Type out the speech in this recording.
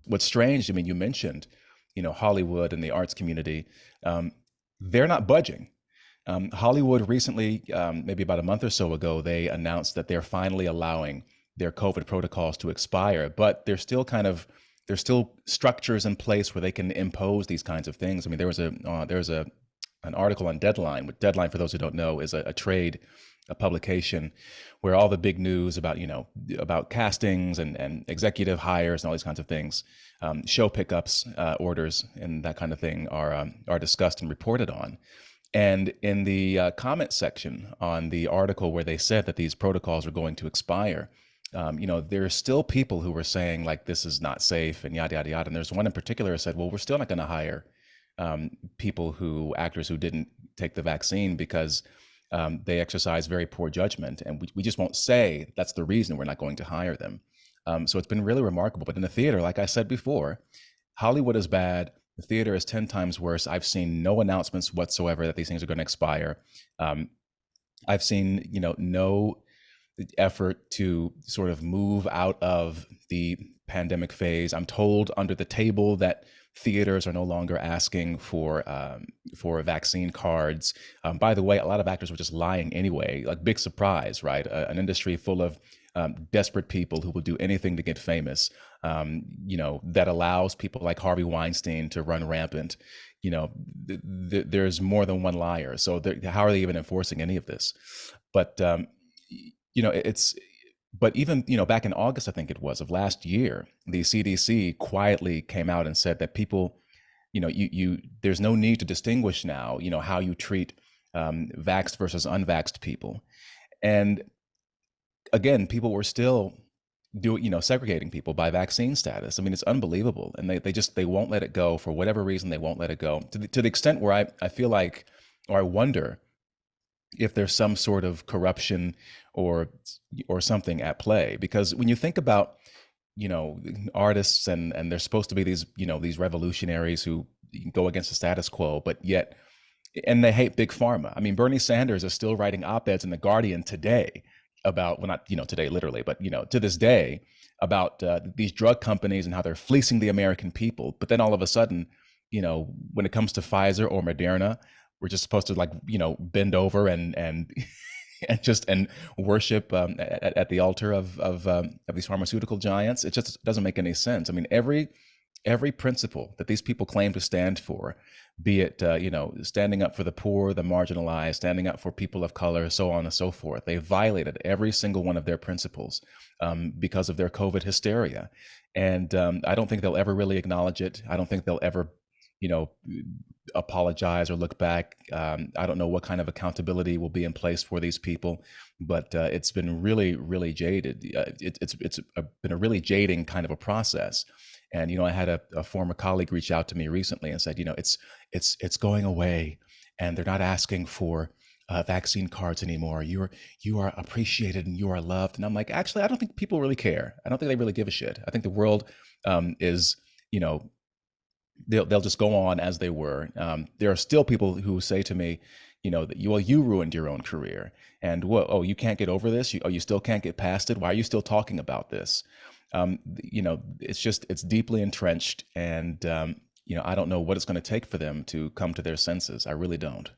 what's strange, I mean, you mentioned, Hollywood and the arts community, they're not budging. Hollywood recently, maybe about a month or so ago, they announced that they're finally allowing their COVID protocols to expire, but there's still structures in place where they can impose these kinds of things. I mean, there's a an article on Deadline. With Deadline, for those who don't know, is a publication where all the big news about about castings and executive hires and all these kinds of things, show pickups, orders, and that kind of thing are discussed and reported on. And in the comment section on the article where they said that these protocols are going to expire, there are still people who were saying like this is not safe and yada yada yada. And there's one in particular who said, well, we're still not going to hire actors who didn't take the vaccine because they exercise very poor judgment, and we just won't say that's the reason we're not going to hire them. So it's been really remarkable. But in the theater, like I said before, Hollywood is bad. The theater is 10 times worse. I've seen no announcements whatsoever that these things are going to expire. I've seen, no effort to sort of move out of the pandemic phase. I'm told under the table that theaters are no longer asking for vaccine cards. By the way, a lot of actors were just lying anyway. Like, big surprise, right? An industry full of desperate people who will do anything to get famous. That allows people like Harvey Weinstein to run rampant. There's more than one liar. So how are they even enforcing any of this? But it's. But even, back in August, I think it was, of last year, the CDC quietly came out and said that people, there's no need to distinguish now, how you treat vaxxed versus unvaxxed people. And again, people were still segregating people by vaccine status. I mean, it's unbelievable. And they won't let it go. For whatever reason, they won't let it go, to the extent where I feel like, or I wonder if there's some sort of corruption or something at play. Because when you think about, artists and they're supposed to be these revolutionaries who go against the status quo, but yet, and they hate big pharma. I mean, Bernie Sanders is still writing op-eds in The Guardian today about, well, not, today literally, but, to this day, about these drug companies and how they're fleecing the American people. But then all of a sudden, when it comes to Pfizer or Moderna, we're just supposed to bend over and and worship at the altar of these pharmaceutical giants. It just doesn't make any sense. I mean, every principle that these people claim to stand for, be it standing up for the poor, the marginalized, standing up for people of color, so on and so forth, they violated every single one of their principles because of their COVID hysteria. And I don't think they'll ever really acknowledge it. I don't think they'll ever apologize or look back. I don't know what kind of accountability will be in place for these people, but it's been really, really jaded. It's been a really jading kind of a process. And I had a former colleague reach out to me recently and said, it's going away, and they're not asking for vaccine cards anymore. You are appreciated and you are loved. And I'm like, actually, I don't think people really care. I don't think they really give a shit. I think the world is, they'll just go on as they were. There are still people who say to me, that you ruined your own career, and you can't get over this. You still can't get past it. Why are you still talking about this? It's deeply entrenched, and I don't know what it's going to take for them to come to their senses. I really don't.